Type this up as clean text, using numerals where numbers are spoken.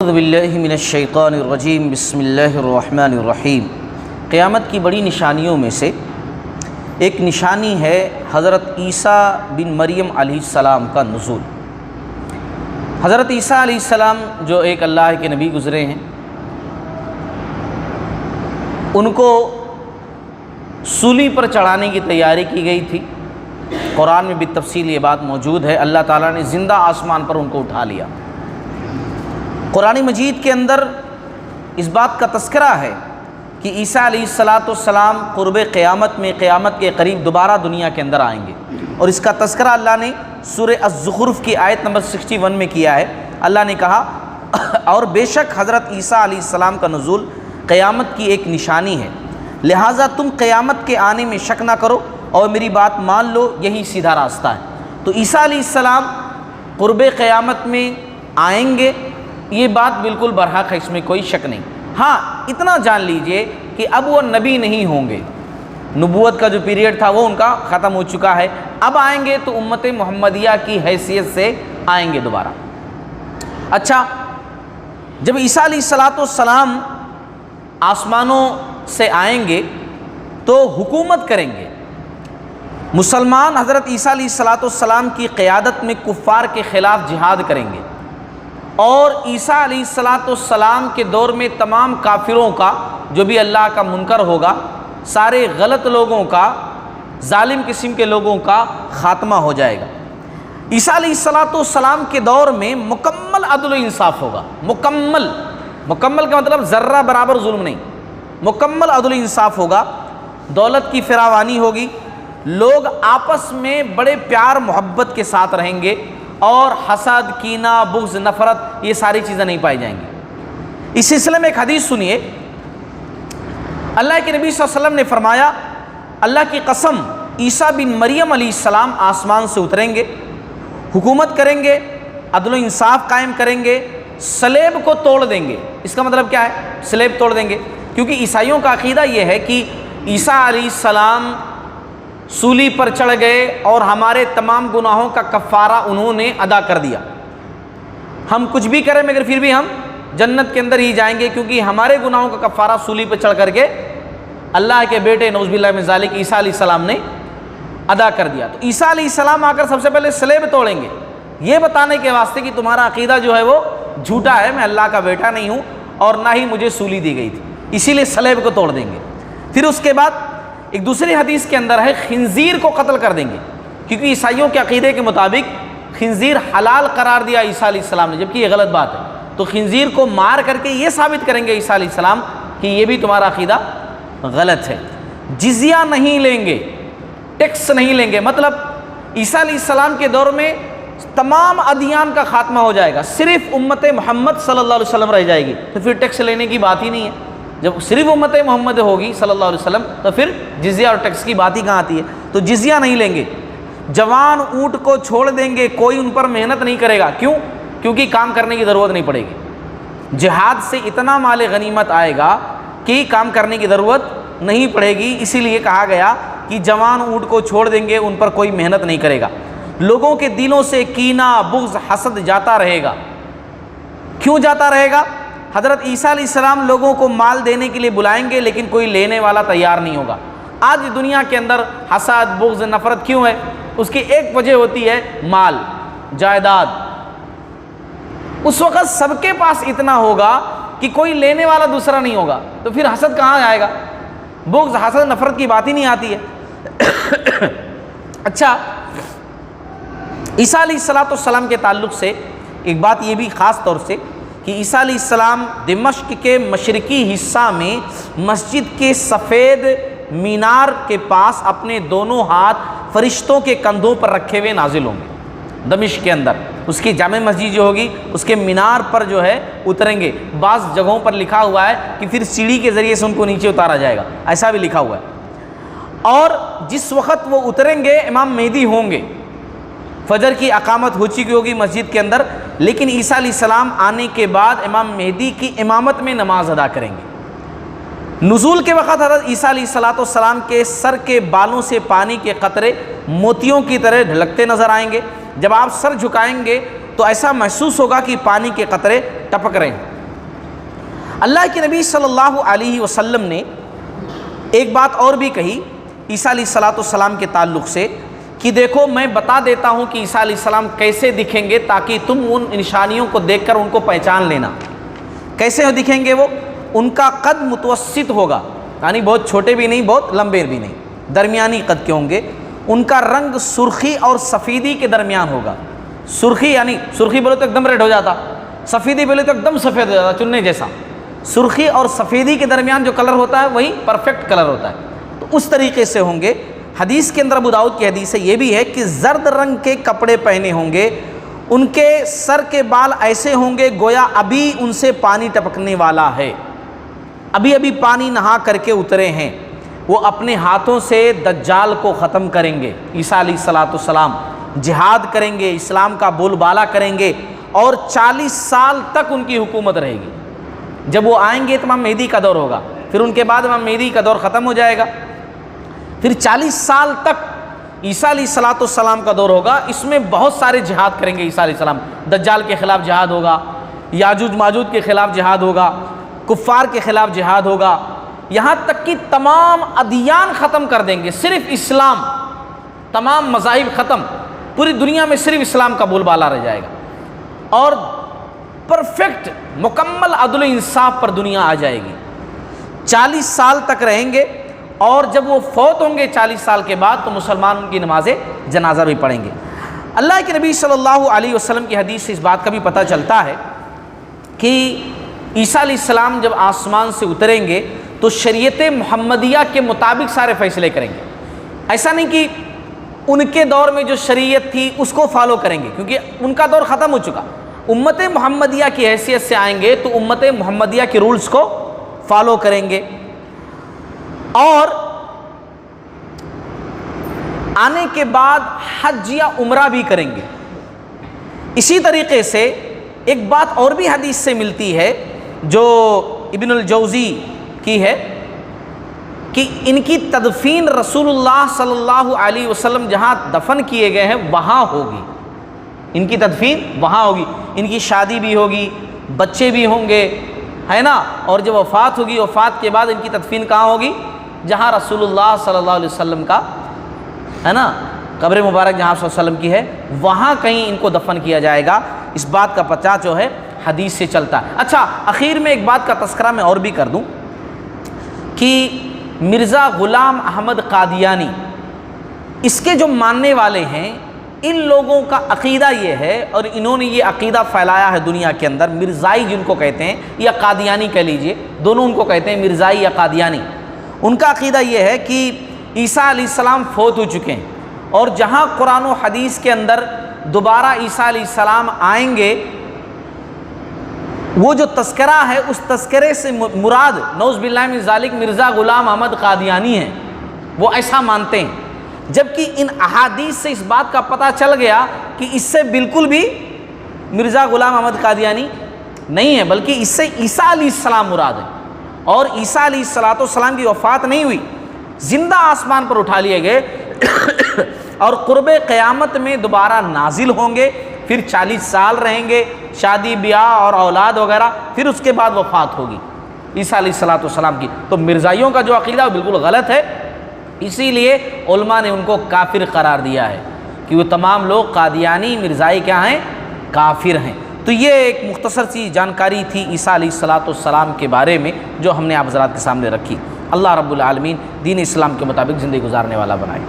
اعوذ باللہ من الشیطان الرجیم بسم اللہ الرحمن الرحیم۔ قیامت کی بڑی نشانیوں میں سے ایک نشانی ہے حضرت عیسیٰ بن مریم علیہ السلام کا نزول۔ حضرت عیسیٰ علیہ السلام جو ایک اللہ کے نبی گزرے ہیں، ان کو سولی پر چڑھانے کی تیاری کی گئی تھی۔ قرآن میں بالتفصیل یہ بات موجود ہے، اللہ تعالیٰ نے زندہ آسمان پر ان کو اٹھا لیا۔ قرآن مجید کے اندر اس بات کا تذکرہ ہے کہ عیسیٰ علیہ السلام قرب قیامت میں قیامت کے قریب دوبارہ دنیا کے اندر آئیں گے، اور اس کا تذکرہ اللہ نے سورہ الزخرف کی آیت نمبر 61 میں کیا ہے۔ اللہ نے کہا اور بے شک حضرت عیسیٰ علیہ السلام کا نزول قیامت کی ایک نشانی ہے، لہٰذا تم قیامت کے آنے میں شک نہ کرو اور میری بات مان لو، یہی سیدھا راستہ ہے۔ تو عیسیٰ علیہ السلام قرب قیامت میں آئیں گے، یہ بات بالکل برحق ہے، اس میں کوئی شک نہیں۔ ہاں اتنا جان لیجئے کہ اب وہ نبی نہیں ہوں گے، نبوت کا جو پیریڈ تھا وہ ان کا ختم ہو چکا ہے۔ اب آئیں گے تو امت محمدیہ کی حیثیت سے آئیں گے دوبارہ۔ اچھا، جب عیسیٰ علیہ السلام آسمانوں سے آئیں گے تو حکومت کریں گے۔ مسلمان حضرت عیسیٰ علیہ السلام کی قیادت میں کفار کے خلاف جہاد کریں گے، اور عیسیٰ علیہ السلام کے دور میں تمام کافروں کا، جو بھی اللہ کا منکر ہوگا، سارے غلط لوگوں کا، ظالم قسم کے لوگوں کا خاتمہ ہو جائے گا۔ عیسیٰ علیہ السلام کے دور میں مکمل عدل و انصاف ہوگا۔ مکمل کا مطلب ذرہ برابر ظلم نہیں، مکمل عدل و انصاف ہوگا۔ دولت کی فراوانی ہوگی، لوگ آپس میں بڑے پیار محبت کے ساتھ رہیں گے، اور حسد، کینہ، بغض، نفرت، یہ ساری چیزیں نہیں پائی جائیں گی۔ اس سلسلے میں ایک حدیث سنیے۔ اللہ کے نبی صلی اللہ علیہ وسلم نے فرمایا، اللہ کی قسم، عیسیٰ بن مریم علیہ السلام آسمان سے اتریں گے، حکومت کریں گے، عدل و انصاف قائم کریں گے، صلیب کو توڑ دیں گے۔ اس کا مطلب کیا ہے؟ صلیب توڑ دیں گے، کیونکہ عیسائیوں کا عقیدہ یہ ہے کہ عیسیٰ علیہ السلام سولی پر چڑھ گئے اور ہمارے تمام گناہوں کا کفارہ انہوں نے ادا کر دیا۔ ہم کچھ بھی کریں مگر پھر بھی ہم جنت کے اندر ہی جائیں گے، کیونکہ ہمارے گناہوں کا کفارہ سولی پر چڑھ کر کے اللہ کے بیٹے نعوذ باللہ من ذالک عیسیٰ علیہ السلام نے ادا کر دیا۔ تو عیسیٰ علیہ السلام آ کر سب سے پہلے صلیب توڑیں گے، یہ بتانے کے واسطے کہ تمہارا عقیدہ جو ہے وہ جھوٹا ہے، میں اللہ کا بیٹا نہیں ہوں اور نہ ہی مجھے سولی دی گئی تھی، اسی لیے صلیب کو توڑ دیں گے۔ پھر اس کے بعد ایک دوسری حدیث کے اندر ہے خنزیر کو قتل کر دیں گے، کیونکہ عیسائیوں کے عقیدے کے مطابق خنزیر حلال قرار دیا عیسیٰ علیہ السلام نے، جبکہ یہ غلط بات ہے۔ تو خنزیر کو مار کر کے یہ ثابت کریں گے عیسیٰ علیہ السلام کہ یہ بھی تمہارا عقیدہ غلط ہے۔ جزیہ نہیں لیں گے، ٹیکس نہیں لیں گے، مطلب عیسیٰ علیہ السلام کے دور میں تمام ادیان کا خاتمہ ہو جائے گا، صرف امت محمد صلی اللہ علیہ وسلم رہ جائے گی، تو پھر ٹیکس لینے کی بات ہی نہیں ہے۔ جب صرف امت محمد ہوگی صلی اللہ علیہ وسلم تو پھر جزیہ اور ٹیکس کی بات ہی کہاں آتی ہے؟ تو جزیہ نہیں لیں گے۔ جوان اونٹ کو چھوڑ دیں گے، کوئی ان پر محنت نہیں کرے گا۔ کیوں؟ کیونکہ کام کرنے کی ضرورت نہیں پڑے گی۔ جہاد سے اتنا مال غنیمت آئے گا کہ کام کرنے کی ضرورت نہیں پڑے گی، اسی لیے کہا گیا کہ جوان اونٹ کو چھوڑ دیں گے، ان پر کوئی محنت نہیں کرے گا۔ لوگوں کے دلوں سے کینہ، بغض، حسد جاتا رہے گا۔ کیوں جاتا رہے گا؟ حضرت عیسیٰ علیہ السلام لوگوں کو مال دینے کے لیے بلائیں گے، لیکن کوئی لینے والا تیار نہیں ہوگا۔ آج دنیا کے اندر حسد، بغض، نفرت کیوں ہے؟ اس کی ایک وجہ ہوتی ہے مال، جائیداد۔ اس وقت سب کے پاس اتنا ہوگا کہ کوئی لینے والا دوسرا نہیں ہوگا، تو پھر حسد کہاں آئے گا؟ بغض، حسد، نفرت کی بات ہی نہیں آتی ہے۔ اچھا، عیسیٰ علیہ السلام کے تعلق سے ایک بات یہ بھی خاص طور سے کہ عیسیٰ علیہ السلام دمشق کے مشرقی حصہ میں مسجد کے سفید مینار کے پاس اپنے دونوں ہاتھ فرشتوں کے کندھوں پر رکھے ہوئے نازل ہوں گے۔ دمشق کے اندر اس کی جامع مسجد جو ہوگی اس کے مینار پر جو ہے اتریں گے۔ بعض جگہوں پر لکھا ہوا ہے کہ پھر سیڑھی کے ذریعے سے ان کو نیچے اتارا جائے گا، ایسا بھی لکھا ہوا ہے۔ اور جس وقت وہ اتریں گے امام مہدی ہوں گے، فجر کی اقامت ہو چکی ہوگی مسجد کے اندر، لیکن عیسیٰ علیہ السلام آنے کے بعد امام مہدی کی امامت میں نماز ادا کریں گے۔ نزول کے وقت حضرت عیسیٰ علیہ السلام کے سر کے بالوں سے پانی کے قطرے موتیوں کی طرح ڈھلکتے نظر آئیں گے۔ جب آپ سر جھکائیں گے تو ایسا محسوس ہوگا کہ پانی کے قطرے ٹپک رہے ہیں۔ اللہ کے نبی صلی اللہ علیہ وسلم نے ایک بات اور بھی کہی عیسیٰ علیہ السلام کے تعلق سے کہ دیکھو میں بتا دیتا ہوں کہ عیسیٰ علیہ السلام کیسے دکھیں گے تاکہ تم ان نشانیوں کو دیکھ کر ان کو پہچان لینا۔ کیسے دکھیں گے وہ؟ ان کا قد متوسط ہوگا، یعنی بہت چھوٹے بھی نہیں بہت لمبے بھی نہیں، درمیانی قد کے ہوں گے۔ ان کا رنگ سرخی اور سفیدی کے درمیان ہوگا۔ سرخی یعنی سرخی بولے تو ایک دم ریڈ ہو جاتا، سفیدی بولے تو ایک دم سفید ہو جاتا چننے جیسا۔ سرخی اور سفیدی کے درمیان جو کلر ہوتا ہے وہی پرفیکٹ کلر ہوتا ہے، تو اس طریقے سے ہوں گے۔ حدیث کے اندر ابو داؤد کی حدیث ہے یہ بھی ہے کہ زرد رنگ کے کپڑے پہنے ہوں گے، ان کے سر کے بال ایسے ہوں گے گویا ابھی ان سے پانی ٹپکنے والا ہے، ابھی ابھی پانی نہا کر کے اترے ہیں۔ وہ اپنے ہاتھوں سے دجال کو ختم کریں گے۔ عیسیٰ علیہ السلام جہاد کریں گے، اسلام کا بول بالا کریں گے، اور 40 سال تک ان کی حکومت رہے گی۔ جب وہ آئیں گے تو امام مہدی کا دور ہوگا، پھر ان کے بعد امام مہدی کا دور ختم ہو جائے گا، پھر 40 سال تک عیسیٰ علیہ السلام کا دور ہوگا۔ اس میں بہت سارے جہاد کریں گے عیسیٰ علیہ السلام، دجال کے خلاف جہاد ہوگا، یاجوج ماجوج کے خلاف جہاد ہوگا، کفار کے خلاف جہاد ہوگا، یہاں تک کہ تمام ادیان ختم کر دیں گے، صرف اسلام، تمام مذاہب ختم، پوری دنیا میں صرف اسلام کا بول بالا رہ جائے گا، اور پرفیکٹ مکمل عدل و انصاف پر دنیا آ جائے گی۔ 40 سال تک رہیں گے، اور جب وہ فوت ہوں گے 40 سال کے بعد تو مسلمان ان کی نماز جنازہ بھی پڑھیں گے۔ اللہ کے نبی صلی اللہ علیہ وسلم کی حدیث سے اس بات کا بھی پتہ چلتا ہے کہ عیسیٰ علیہ السلام جب آسمان سے اتریں گے تو شریعت محمدیہ کے مطابق سارے فیصلے کریں گے۔ ایسا نہیں کہ ان کے دور میں جو شریعت تھی اس کو فالو کریں گے، کیونکہ ان کا دور ختم ہو چکا۔ امت محمدیہ کی حیثیت سے آئیں گے تو امت محمدیہ کے رولز کو فالو کریں گے، اور آنے کے بعد حج یا عمرہ بھی کریں گے۔ اسی طریقے سے ایک بات اور بھی حدیث سے ملتی ہے جو ابن الجوزی کی ہے کہ ان کی تدفین رسول اللہ صلی اللہ علیہ وسلم جہاں دفن کیے گئے ہیں وہاں ہوگی، ان کی تدفین وہاں ہوگی، ان کی شادی بھی ہوگی، بچے بھی ہوں گے، ہے نا، اور جب وفات ہوگی وفات کے بعد ان کی تدفین کہاں ہوگی؟ جہاں رسول اللہ صلی اللہ علیہ وسلم کا ہے نا قبر مبارک جہاں صلی اللہ علیہ وسلم کی ہے وہاں کہیں ان کو دفن کیا جائے گا۔ اس بات کا پتہ جو ہے حدیث سے چلتا ہے۔ اچھا، اخیر میں ایک بات کا تذکرہ میں اور بھی کر دوں کہ مرزا غلام احمد قادیانی، اس کے جو ماننے والے ہیں، ان لوگوں کا عقیدہ یہ ہے، اور انہوں نے یہ عقیدہ پھیلایا ہے دنیا کے اندر، مرزائی جن کو کہتے ہیں یا قادیانی کہہ لیجئے، دونوں ان کو کہتے ہیں، مرزائی یا قادیانی۔ ان کا عقیدہ یہ ہے کہ عیسیٰ علیہ السلام فوت ہو چکے ہیں، اور جہاں قرآن و حدیث کے اندر دوبارہ عیسیٰ علیہ السلام آئیں گے، وہ جو تذکرہ ہے اس تذکرے سے مراد نعوذ باللہ من ذالک مرزا غلام احمد قادیانی ہیں، وہ ایسا مانتے ہیں۔ جبکہ ان احادیث سے اس بات کا پتہ چل گیا کہ اس سے بالکل بھی مرزا غلام احمد قادیانی نہیں ہے، بلکہ اس سے عیسیٰ علیہ السلام مراد ہے، اور عیسیٰ علیہ السلام کی وفات نہیں ہوئی، زندہ آسمان پر اٹھا لیے گئے اور قرب قیامت میں دوبارہ نازل ہوں گے، پھر 40 سال رہیں گے، شادی بیاہ اور اولاد وغیرہ، پھر اس کے بعد وفات ہوگی عیسیٰ علیہ السلام کی۔ تو مرزائیوں کا جو عقیدہ وہ بالکل غلط ہے، اسی لیے علماء نے ان کو کافر قرار دیا ہے کہ وہ تمام لوگ قادیانی مرزائی کیا ہیں؟ کافر ہیں۔ تو یہ ایک مختصر سی جانکاری تھی عیسیٰ علیہ السلام کے بارے میں جو ہم نے آپ حضرات کے سامنے رکھی۔ اللہ رب العالمین دین اسلام کے مطابق زندگی گزارنے والا بنائے۔